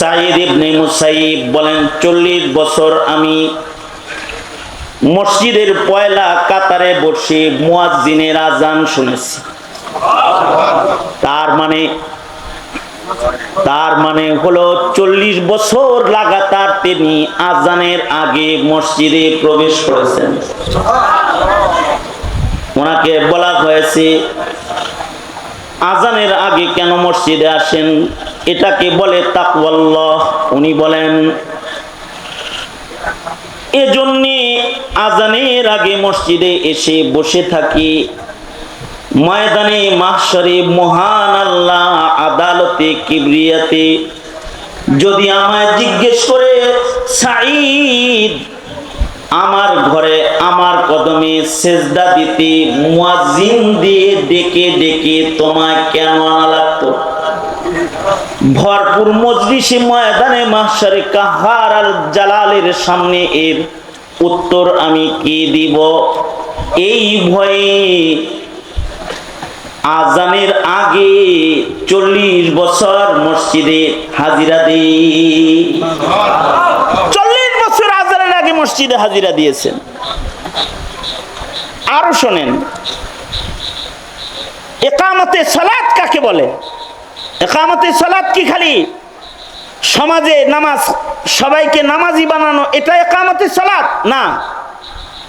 সাঈদ ইবনে মুসাইয়িব বলেন 40 বছর আমি মসজিদের পয়লা কাতারে বসে মুয়াজ্জিনের আজান শুনেছি। তার মানে হলো 40 বছর লাগাতার তিনি আজানের আগে মসজিদে প্রবেশ করেছেন। ওনাকে বলা হয়েছে আজানের আগে কেন মসজিদে আসেন, এটাকে বলে তাকওয়াল্লাহ। উনি বলেন এজন্যে আজানের আগে মসজিদে এসে বসে থাকি, ময়দানে মাহশরে মহান আল্লাহ আদালতে কিবরিয়াতে যদি আমায় জিজ্ঞেস করে সাঈদ আমার ঘরে আমার কদমে সেজদা দিতে মুয়াজ্জিন দিয়ে ডেকে ডেকে তোমায় কেন আনা লাগতো? ভরপুর মজলিসে ময়দানে মাহশরে কাহার আল জালালের সামনে এর উত্তর আমি কি দিব? এই ভয়ে আজানের আগে 40 বছর মসজিদে হাজিরা দিই। 40 বছর আজানের আগে মসজিদে হাজিরা দিয়েছেন। আরো শোনেন, ইকামতে সালাত কাকে বলে? ইকামতে সালাত কি খালি সমাজে নামাজ সবাইকে নামাজি বানানো এটা ইকামতে সালাত না।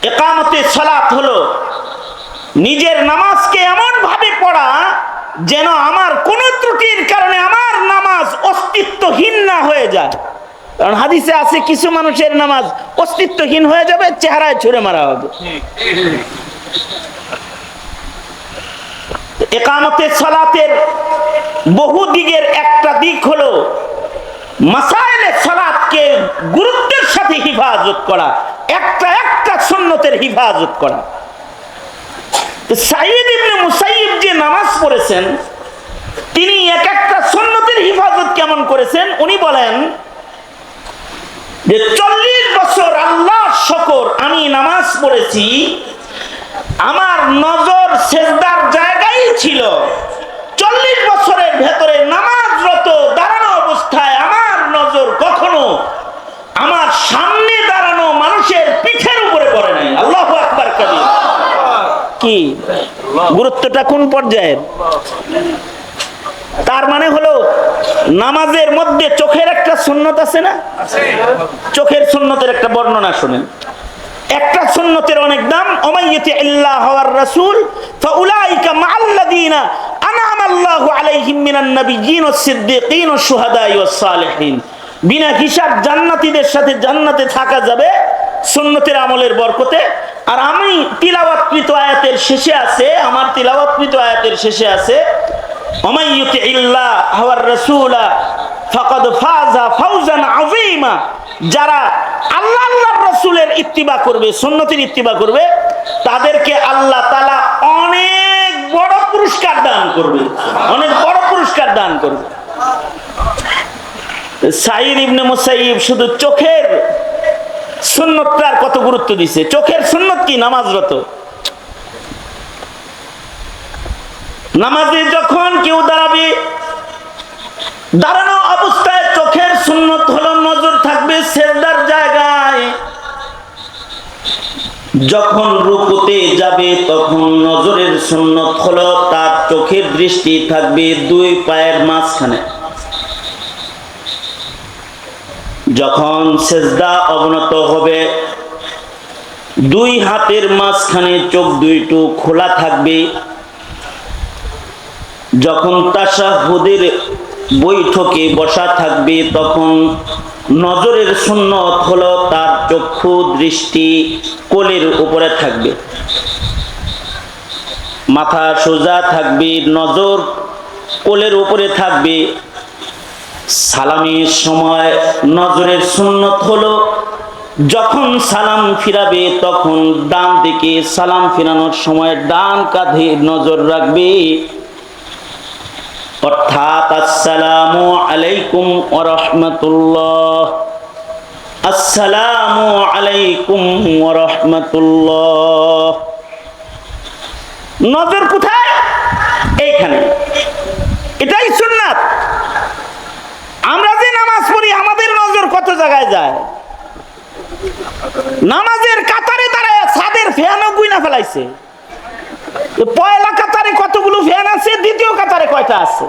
ইকামতে সালাত হলো নিজের নামাজকে এমন ভাবে পড়া যেন আমার কোন ত্রুটির কারণে আমার নামাজ অস্তিত্বহীন না হয়ে যায়। কারণ হাদিসে আছে কিছু মানুষের নামাজ অস্তিত্বহীন হয়ে যাবে, চেহারায় ছুঁড়ে মারা হবে। ইকামতে সালাতের বহু দিকের একটা দিক হলো মাসাইলে সালাতকে গুরুত্বের সাথে হিফাজত করা, একটা সুন্নতের হিফাজত করা। সাঈদ ইবনে মুসাইয়িব যে নামাজ পড়েছেন তিনি একটা সুন্নতের হিফাজত কেমন করেছেন উনি বলেন যে 40 বছর আল্লাহর শুকর আমি নামাজ পড়েছি, আমার নজর সেজদার জায়গায় ছিল। 40 বছরের ভেতরে নামাজরত দাঁড়ানো অবস্থায় আমার নজর কখনো আমার সামনে দাঁড়ানো মানুষের পিঠের উপরে পড়ে নাই। আল্লাহু আকবার কাবীর। কি গুরুত্বটা কোন পর্যায়ের? তার মানে হলো নামাজের মধ্যে চোখের একটা সুন্নত আছে না? চোখের সুন্নতের একটা বর্ণনা শুনেন। একটা সুন্নতের অনেক দাম। ওমাইয়াতি আল্লাহ ওয়ার রাসূল ফাউলাইকা মাআল্লাযিনা আনআমা আল্লাহু আলাইহিম মিনান নাবিয়্যিন ওয়াস সিদ্দীকিন ওয়াস শুহাদাই ওয়াস সালিহিন। বিনা হিসাব জান্নাতীদের সাথে জান্নাতে থাকা যাবে সুন্নতের আমলের বরকতে। আর আমি তিলাওয়াতকৃত আয়াতের শেষে আছে, আমার তিলাওয়াতকৃত আয়াতের শেষে আছে ওমাইয়াতি আল্লাহ ওয়ার রাসূলা ফাকাদ ফাযা ফাওজান আযীমা। যারা আল্লাহ আল্লাহর রাসূলের ইত্তিবা করবে, সুন্নতের ইত্তিবা করবে, তাদেরকে আল্লাহ তাআলা অনেক বড় পুরস্কার দান করবে, অনেক বড় পুরস্কার দান করবে। সাঈদ ইবনে মুসাইয়িব শুধু চোখের সুন্নতটার কত গুরুত্ব দিছে। চোখের সুন্নত কি? নামাজরত নামাজে যখন কেউ দাঁড়াবে, দাঁড়ানো অবস্থায় চোখের সুন্নত হলো নজর থাকবে সেজদার জায়গায়। যখন রুকুতে যাবে তখন নজরের সুন্নত হলো তার চোখের দৃষ্টি থাকবে 2 পায়ের মাঝখানে। যখন সেজদা অবনত হবে 2 হাতের মাঝখানে চোখ দুইটো খোলা থাকবে। যখন তাশাহুদের বৈঠকে বসা থাকবে তখন নজরের সুন্নত হলো তার চক্ষু দৃষ্টি কোলের উপরে থাকবে, মাথা সোজা থাকবে, নজর কোলের উপরে থাকবে। সালামের সময় নজরের সুন্নত হলো যখন সালাম ফিরাবে তখন ডান দিকে, সালাম ফিরানোর সময় ডান কাঁধে নজর রাখবে। অর্থাৎ আসসালামু আলাইকুম ওয়া রাহমাতুল্লাহ, আসসালামু আলাইকুম ওয়া রাহমাতুল্লাহ। নজর কোথায়? এইখানে। এটাই সুন্নাত। আমরা যে নামাজ পড়ি জায়গায় যায়, নামাজের কাতারে দাঁড়ায় ছাদের ফ্যানও গুইনা ফেলাইছে। পয়লা কাতারে কতগুলো ফ্যান আছে, দ্বিতীয় কাতারে কয়টা আছে?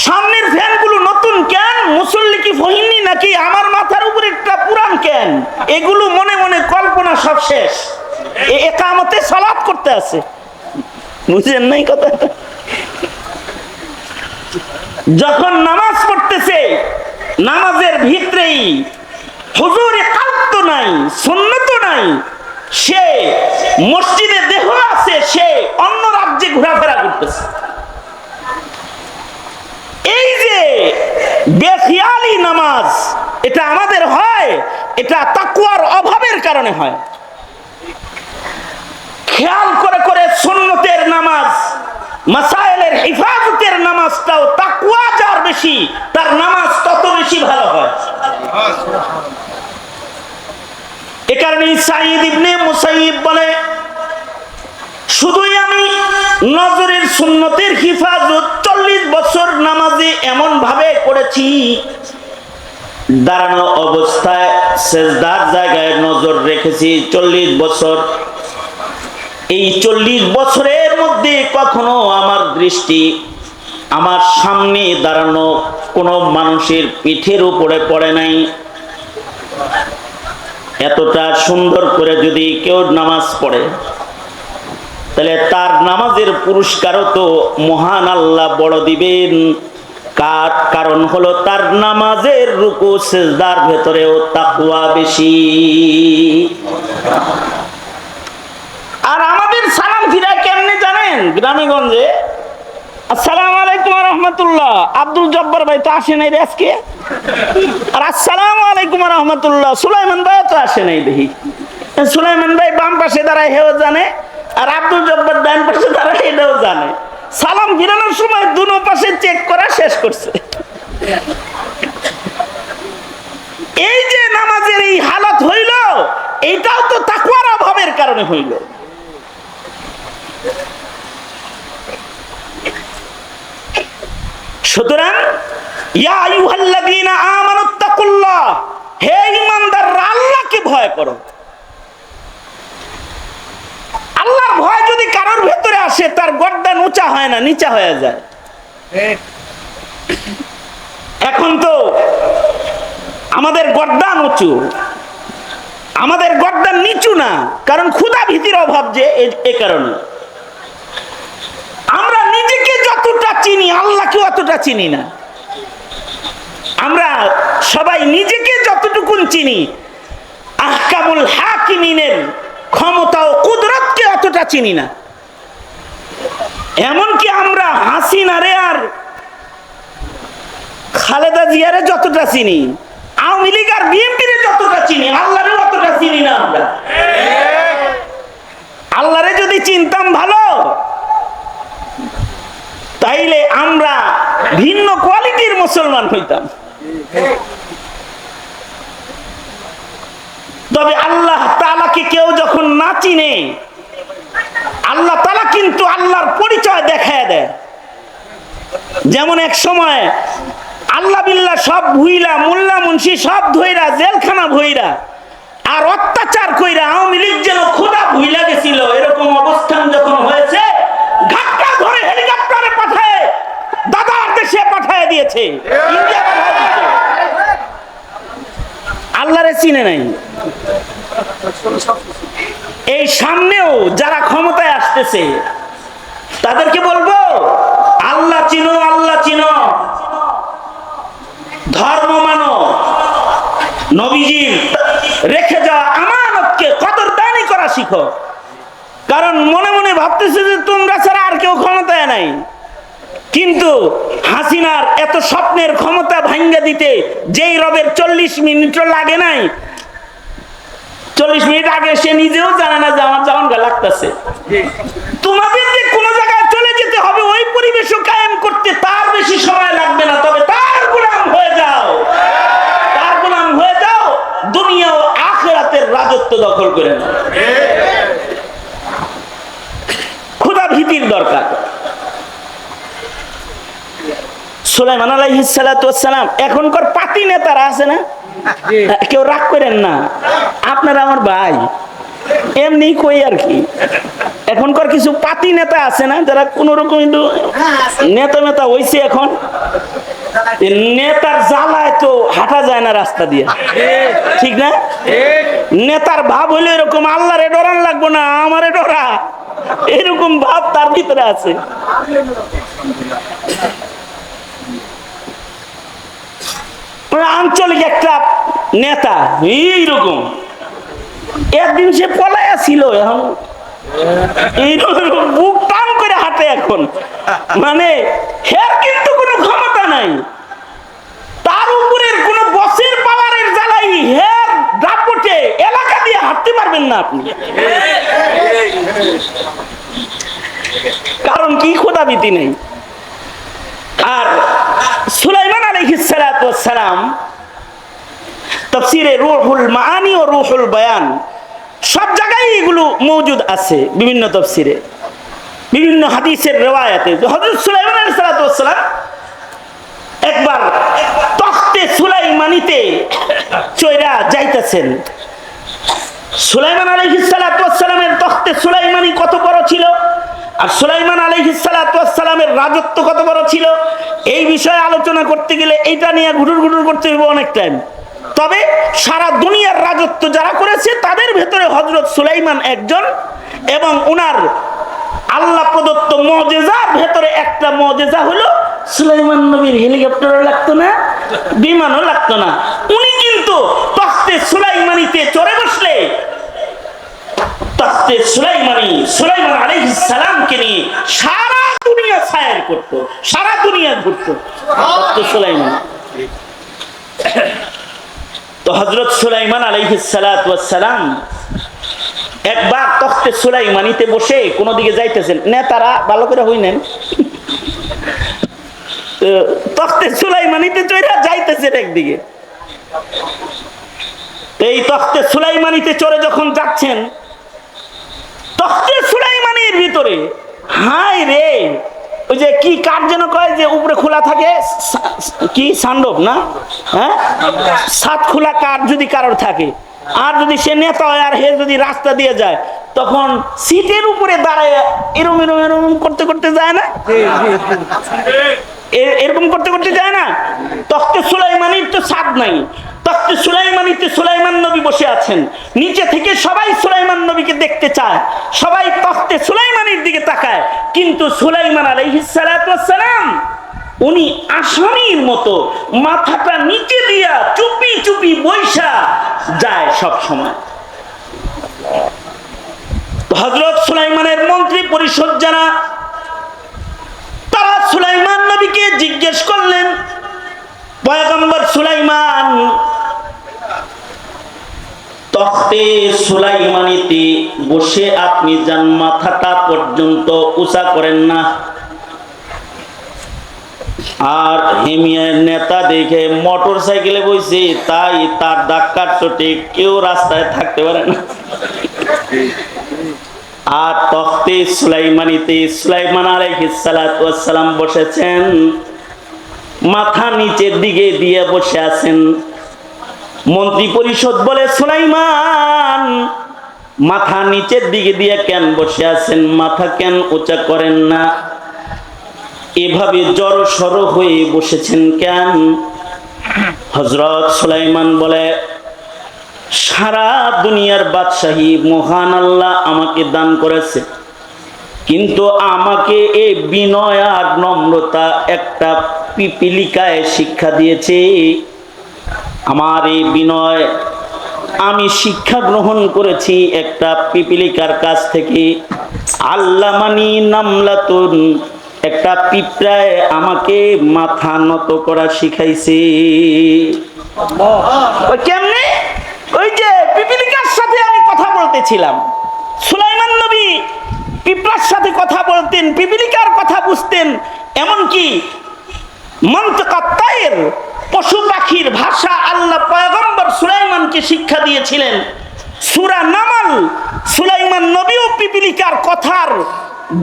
সামনের ফ্যানগুলো নতুন কেন? মুসল্লি কি ফহিনি নাকি আমার মাথার উপরে একটা পুরান কেন? এগুলো মনে মনে কল্পনা সব শেষ। একামতে সালাত করতে আছে, বুঝলেন নাই কথা? যখন নামাজ পড়তেছে নামাজের ভিতরেই হুজুরে কালব তো নাই, সুন্নত নাই, সে মসজিদে দেহ আছে, সে অন্য রাজ্যে ঘোরাফেরা করতেছে। এই যে বেখিয়ালি নামাজ, এটা আমাদের হয়, এটা তাকওয়ার অভাবের কারণে হয়। খেয়াল করে করে সুন্নতের নামাজ, মাসায়েলের হিফাজতের নামাজটাও তাকওয়া যার বেশি, তার নামাজ তত বেশি ভালো হয়। এ কারণে সাঈদ ইবনে মুসাইয়িব বলে, শুধুই আমি নজরের সুন্নতের হিফাজত 40 বছর নামাজে এমন ভাবে করেছি, দাঁড়ানো অবস্থায় সেজদার জায়গায় নজর রেখেছি 40 বছর। এই 40 বছরের মধ্যে কখনো আমার দৃষ্টি আমার সামনে দাঁড়ানো কোনো মানুষের পিঠের উপরে পড়ে নাই। এতটা সুন্দর করে যদি কেউ নামাজ পড়ে, তাহলে তার নামাজের পুরস্কারও তো মহান আল্লাহ বড় দিবেন। কারণ হলো তার নামাজের রুকু সিজদার ভেতরেও তাকওয়া বেশি। আর আমাদের সালাম ফিরা কেমনে জানেন? গ্রামেগঞ্জে আসসালামু আলাইকুম ওয়া রাহমাতুল্লাহ, আব্দুল জব্বার ভাই তো আসে নাই রে আজকে। আর আসসালামু আলাইকুম ওয়া রাহমাতুল্লাহ, সুলাইমান ভাই তো আসে নাই দেখি। সুলাইমান ভাই বাম পাশে দাঁড়ায়, হেও জানে, আর আব্দুল জব্বার ডান পাশে দাঁড়ায়, এটাও জানে। সালাম ফিরানোর সময় দুনো পাশে চেক করা শেষ করছে। এই যে নামাজের এই হালত হইল, এইটাও তো তাকওয়ার অভাবের কারণে হইল। সুতরাং ইয়া আইয়ুহাল্লাযীনা আমানুত্তাকুল্লাহ, হে ঈমানদাররা আল্লাহকে ভয় করো। আল্লাহর ভয় যদি কারোর ভেতরে আসে, তার গর্দান উঁচা হয় না, নিচা হয়ে যায়। এখন তো আমাদের গর্দান উঁচু, আমাদের গর্দান নিচু না, কারণ ক্ষুধা ভীতির অভাব। যে এ কারণে আমরা নিজেকে যতটা চিনি, আল্লাহকে অতটা চিনি না। আমরা সবাই নিজেকে যতটুকুন চিনি, আহকামুল হাকিমিনের ক্ষমতা ও কুদরতকে অতটা চিনি না। এমনকি আমরা হাসিনারে আর খালেদা জিয়ারে যতটা চিনি, আওয়ামী লীগ আর বিএনপিরে যতটা চিনি, আল্লাহরে অতটা চিনি না আমরা। আল্লাহরে যদি চিনতাম ভালো, তাইলে আমরা ভিন্ন কোয়ালিটির মুসলমান হইতাম। তবে আল্লাহ তাআলাকে কেউ যখন না চিনে, আল্লাহ তাআলা কিন্তু আল্লাহর পরিচয় দেখায় দেয়। যেমন এক সময় আল্লাহ বিল্লাহ সব ভুইলা, মোল্লা মুন্সি সব ধইরা, জেলখানা ভইরা আর অত্যাচার কইরা আওয়ামী লীগ যেন খোদা ভুইলা গেছিল, এরকম অবস্থান যখন হয়েছে, ধাক্কা ধরে হেলিকপ্টারে পাঠায় দাদার দেশে পাঠায় দিয়েছে, ইন্ডিয়া পাঠায় দিয়েছে। আল্লাহরে চিনে নাই। এই সামনেও যারা ক্ষমতায় আসতেছে, তাদেরকে বলবো আল্লাহ চিনো, আল্লাহ চিনো, ধর্ম মানো, নবীজির রেখে যাওয়া আমানতকে কদরদানি করা শিখো। কারণ মনে মনে ভাবতেছে যে তোমরা ছাড়া আর কেউ ক্ষমতায় নাই, কিন্তু হাসিনার এত স্বপ্নের ক্ষমতা ভাঙ্গা দিতে যেই রবের 40 মিনিটও লাগে নাই, 40 মিনিট আগে সে নিজেও জানে না যে আমার জামানগা লাগতেছে। তোমাদের যে কোনো জায়গায় চলে যেতে হবে, ওই পরিবেশও কায়েম করতে তার বেশি সময় লাগবে না। তবে তার গোলাম হয়ে যাও, তার গোলাম হয়ে যাও, দুনিয়া ও আখিরাতের রাজত্ব দখল করে নাও। খোদা ভীতির দরকার। সুলাইমান আলাইহিস সালাতু ওয়াস সালাম, এখনকার পাতি নেতারা আছে না, কেউ রাগ করেন না, আপনারা আমার ভাই, এমনি কই আর কি। এখনকার কিছু পাতি নেতা আছে না, যারা কোন রকম নেতা মেতা হইছে, এখন নেতার জ্বালায় তো হাঁটা যায় না রাস্তা দিয়ে, ঠিক না? নেতার ভাব হইলো এরকম, আল্লাহরে ডরান লাগবো না, আমারে ডরা, এরকম ভাব তার ভিতরে আছে। আঞ্চলিক একটা নেতা এইরকম, একদিন সে পলায়া ছিল, এখন বুক টান করে হাঁটে এখন, মানে হের কিন্তু কোনো ক্ষমতা নাই, তার উপরের কোন বসের পাওয়ারের জ্বালাই হের দাপটে এলাকা দিয়ে হাঁটতে পারবেন না আপনি। কারণ কি, খোদাভীতি নেই। আর সুলাইমান আলাইহিস সালাতু ওয়াস সালাম তাফসীরে রূহুল মাআনি ও রূহুল বায়ান সব জায়গায় এগুলো মওজুদ আছে, বিভিন্ন তাফসীরে, বিভিন্ন হাদিসের রিওয়ায়াতে। হযরত সুলাইমান আলাইহিস সালাতু ওয়াস সালাম একবার তখতে সুলাইমানিতে চইরা যাইতেছেন। সুলাইমান আলাইহিস সালাতু ওয়াস সালামের তখতে সুলাইমানি কত বড় ছিল, আর সুলাইমান আলাইহিস সালাতু ওয়াস সালামের রাজত্ব কত বড় ছিল, এই বিষয়ে আলোচনা করতে গেলে এইটা নিয়ে ঘুরুর ঘুরুর করতে হবে অনেক টাইম। তবে সারা দুনিয়ার রাজত্ব যারা করেছে তাদের ভেতরে হযরত সুলাইমান একজন, এবং উনার আল্লাহ প্রদত্ত মুজিজার ভেতরে একটা মুজিজা হলো সুলাইমান নবীর হেলিকপ্টারও লাগতো না, বিমানও লাগতো না। উনি কিন্তু তখতে সুলাইমানিতে চড়ে বসলে তখতে সুলাইমান আলাইহিস সালামকে নিয়ে সারা দুনিয়া সায়ের করত, সারা দুনিয়া ঘুরতো তখতে সুলাইমান। তো হযরত সুলাইমান আলাইহিস সালাতু ওয়াস সালাম একবার তখতে সুলাইমানিতে বসে কোন দিকে যাইতেছেন, নেতারা ভালো করে হইনেন, তখতে সুলাইমানিতে চড়ে যাইতেছেন একদিকে। এই তখতে সুলাইমানিতে চড়ে যখন যাচ্ছেন, তখতে সুলাইমানির ভিতরে হায় রে, ওই যে কি কাঠ যেন কয় যে উপরে খোলা থাকে, কি সান্ডব না, হ্যাঁ, সাত খোলা কাঠ যদি কারোর থাকে, আর যদি সে নেতা হয় আর হে যদি রাস্তা দিয়ে যায়, তখন সিটের উপরে দাঁড়ায় এরম এরম এরম করতে করতে যায় না, এরকম করতে করতে যায় না। তখতে সুলাইমানির তো ছাদ নাই, তখতে সুলাইমানিতে সুলাইমান নবী বসে আছেন, নিচে থেকে সবাই সুলাইমান নবীকে দেখতে চায়, সবাই তখতে সুলাইমানির দিকে তাকায়, কিন্তু সুলাইমান আলাইহিস সালাতু ওয়াস সালাম উনি আসামির মতো মাথাটা নিচে দিয়া চুপি চুপি বৈশা যায় সব সময়। হযরত সুলাইমানের মন্ত্রী পরিষদ যারা, তারা সুলাইমান নবীকে জিজ্ঞেস করলেন, পয়গম্বর সুলাইমান, তখতে সুলাইমানিতে বসে আপনি যান মাথাটা পর্যন্ত উঁচা করেন না, আর হেমিয়ার নেতা দেখে মোটর সাইকেলে বসে, তাই তার ধাক্কার চোটে কেউ রাস্তায় থাকতে পারে না। আর তখতে সুলাইমানিতে সুলাইমান আলাইহিস সালাতু ওয়াস সালাম বসেছেন, মাথা নিচের দিকে দিয়ে বসে আছেন। মন্ত্রী পরিষদ বলে, সুলাইমান মাথা নিচের দিকে দিয়ে কেন বসে আছেন, মাথা কেন উঁচা করেন না, এভাবে জড় সড় হয়ে বসেছেন কেন? হযরত সুলাইমান বলে, সারা দুনিয়ার বাদশাহী মহান আল্লাহ আমাকে দান করেছে, কিন্তু আমাকে এই বিনয় আর নম্রতা একটা পিপিলিকায় শিক্ষা দিয়েছে। আমার এই বিনয় আমি শিক্ষা গ্রহণ করেছি একটা পিপিলিকার কাছ থেকে। আল্লামানি নামলাতুন, একটা পিঁপড়ায় আমাকে মাথা নত করা শিখাইছে। কেমনে? ওই যে পিপিলিকার সাথে আমি কথা বলতেছিলাম, সুলাইমান নবী পিঁপড়ার সাথে কথা বলতেন, পিপিলিকার কথা বুঝতেন, এমনকি মন্তকাত্তায়ের পশু পাখির ভাষা আল্লাহ পয়গম্বর সুলাইমানকে শিক্ষা দিয়েছিলেন। সূরা নামল, সুলাইমান নবীও পিপিলিকার কথার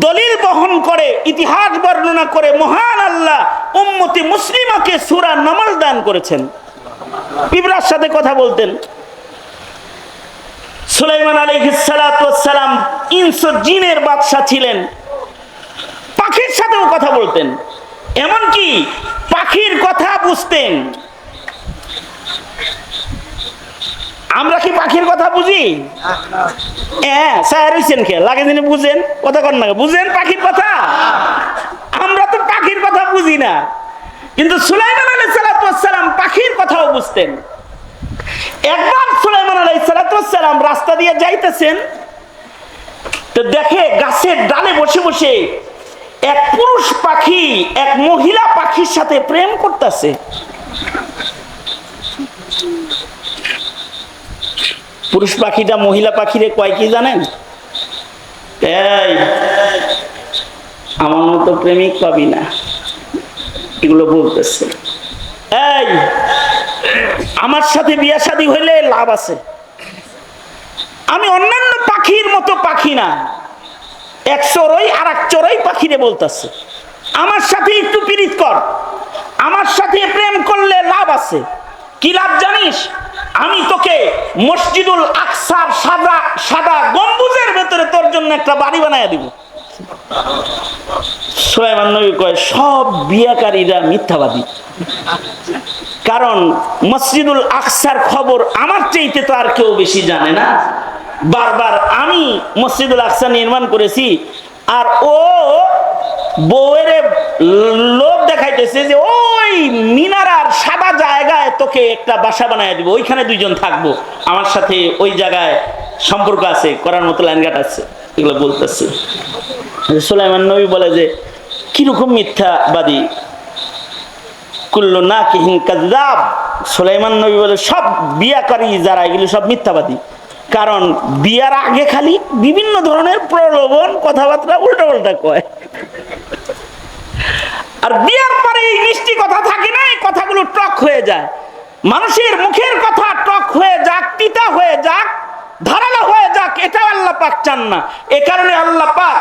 দলিল বহন করে, ইতিহাস বর্ণনা করে মহান আল্লাহ উম্মতে মুসলিমাকে সূরা নামল দান করেছেন। পিঁপড়ার সাথে কথা বলতেন। সুলাইমান আলাইহিস সালাতু ওয়াস সালাম ইনস ও জিনের বাদশা ছিলেন, পাখির সাথেও কথা বলতেন, এমনকি পাখির কথা বুঝতেন। আমরা কি পাখির কথা বুঝি? হ্যাঁ, স্যার হইছেন কে লাগে যিনি বুঝেন, কথা কর না, বুঝেন পাখির কথা? আমরা তো পাখির কথা বুঝি না, কিন্তু সুলাইমান আলাইহিস সালাতু ওয়াস সালাম পাখির কথাও বুঝতেন। একবার সুলাইমান আলাইহিস সালাতু ওয়াস সালাম রাস্তা দিয়ে যাইতেছেন, তো দেখে গাছের ডালে বসে বসে এক পুরুষ পাখি এক মহিলা পাখির সাথে প্রেম করতেছে। পুরুষ পাখিটা মহিলা পাখিরে কয় কি জানেন? এই আমার মতো প্রেমিক পাবি না, এগুলো বলতেছে। এই আমার সাথে বিয়া শাদী হইলে লাভ আছে, আমি অন্যান্য পাখির মতো পাখি না, এক চড়ই আর এক চড়ই পাখিরে বলতেছে আমার সাথে একটু পীড়িত কর, আমার সাথে প্রেম করলে লাভ আছে। কি লাভ জানিস? আমি তোকে মসজিদুল আকসার সাদা সাদা গম্বুজের ভেতরে তোর জন্য একটা বাড়ি বানায় দিব। সুলাইমান নবী কয় সব বিয়াকারীরা মিথ্যাবাদী, কারণ মসজিদুল আকসার খবর আমার চাইতে তো আর কেউ বেশি জানে না। বারবার আমি মসজিদুল আকসা নির্মাণ করেছি, আর ও বউয়ের লোভ দেখাইতেছে যে ওই মিনারার সাদা জায়গায় তোকে একটা বাসা বানায় দিব, ওইখানে দুইজন থাকবো, আমার সাথে ওই জায়গায় সম্পর্ক আছে, করার মতো লাইনঘাট আছে, এগুলো বলতেছে। সুলাইমান নবী বলে যে কিরকম মিথ্যাবাদী, কুল্লু নাকিহিন কাযযাব। সুলাইমান নবী বলে সব বিয়াকারী যারা এগুলো সব মিথ্যাবাদী, কারণ বিয়ার আগে খালি বিভিন্ন ধরনের প্রলোভন কথাবার্তা উল্টা উল্টা কয়, আর বিয়ার পরে এই মিষ্টি কথা থাকে না, এই কথাগুলো টক হয়ে যায়। মানুষের মুখের কথা টক হয়ে যাক, তিতা হয়ে যাক, ধারালো হয়ে যাক, এটা আল্লাহ পাক চান না। এ কারণে আল্লাহ পাক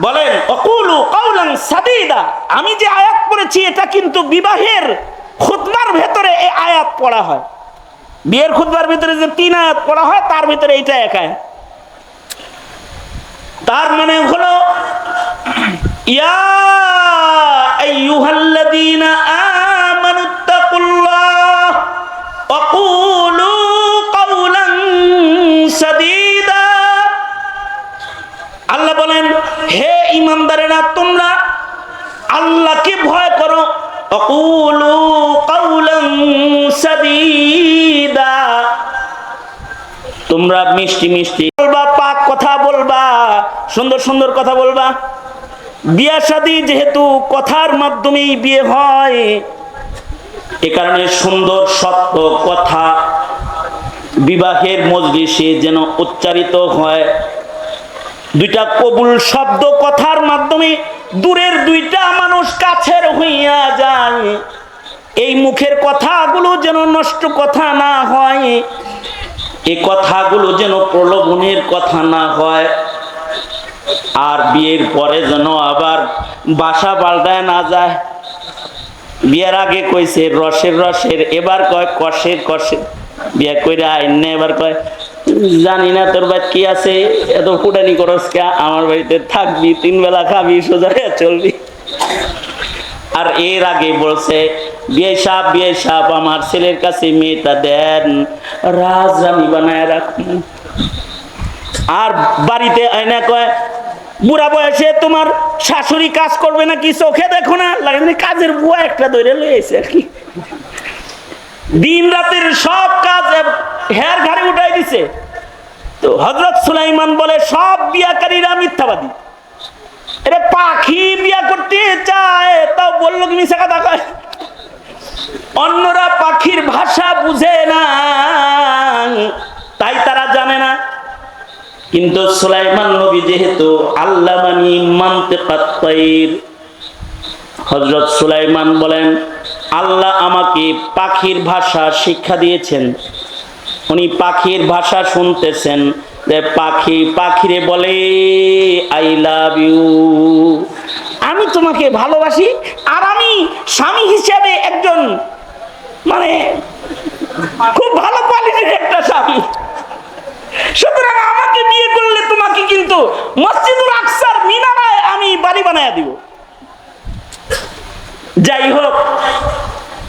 বলেন অকুলু কাউলান সাদীদা। আমি যে আয়াত পড়েছি এটা কিন্তু বিবাহের খুতবার ভেতরে এই আয়াত পড়া হয়। বিয়ের খুতবার ভিতরে যে 3 আয়াত পড়া হয় তার ভিতরে এইটা এক আয়াত। তার মানে হলো ইয়া আইয়ুহাল্লাযীনা আমানুত্তাকুল্লাহ ওয়া কুলু কাওলান সাদীদা। আল্লাহ বলেন হে ঈমানদারেরা তোমরা আল্লাহকে ভয় করো, আকুলু কাওলান সাদীদা, তোমরা মিষ্টি মিষ্টি বলবা, পাক কথা বলবা, সুন্দর সুন্দর কথা বলবা। বিয়ে শাদী যেহেতু কথার মাধ্যমেই বিয়ে হয়, এ কারণে সুন্দর সত্য কথা বিবাহের মজলিসে যেন উচ্চারিত হয়। দুইটা কবুল শব্দ কথার মাধ্যমে দূরের দুইটা মানুষ কাছের হইয়া যায়। এই মুখের কথাগুলো যেন নষ্ট কথা না হয়, এই কথাগুলো যেন প্রলোভনের কথা না হয়, আর বিয়ের পরে যেন আবার বাসা পাল্টায় না যায়। বিয়ের আগে কইছে রসের রসের, এবার কয় কষের কষের। বিয়ে কইরা আইনে এবার কয় জানি না তোর বাড়ি কি আছে, এত ফুটানি করস কে, আমার বাড়িতে থাকবি, 3 বেলা খাবি, সোজা চলবি। আর এর আগে বলছে বিয়ে সাহেব আমার ছেলের কাছে মেয়েটা দেন, রাজরানী বানায় রাখুন। আর বাড়িতে আয়না কয় বুড়া বয়সে তোমার শাশুড়ি কাজ করবে নাকি, চোখে দেখো না, লাগে কাজের বুয়া একটা ধরে লইছে আর কি, দিন রাতের সব কাজ হের ঘাড়ে উঠাই দিছে। তো হযরত সুলাইমান বলে সব বিয়াকারীরা মিথ্যাবাদী। এরে পাখি বিয়া করতে চায় তাও বললো কি মিশা কথা কয়। অন্যরা পাখির ভাষা বুঝে না, তাই তারা জানে না, কিন্তু সুলাইমান নবী যেহেতু আল্লামানি মানতিকাত তায়র, হযরত সুলাইমান বলেন আল্লাহ আমাকে পাখির ভাষা শিক্ষা দিয়েছেন। উনি পাখির ভাষা শুনতেছেন, যে পাখি পাখিরে বলে আই লাভ ইউ, আমি তোমাকে ভালোবাসি। আর আমি স্বামী হিসেবে একজন মানে খুব ভালো কোয়ালিটির একটা স্বামী। সুতরাং আমাকে বিয়ে করলে তোমাকে কিন্তু মসজিদুল আকসার মিনারায় আমি বাড়ি বানায় দিব। যাই হোক,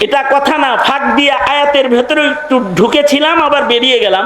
এটা কথা না, ফাঁক দিয়ে আয়াতের ভেতরে একটু ঢুকেছিলাম, আবার বেরিয়ে গেলাম।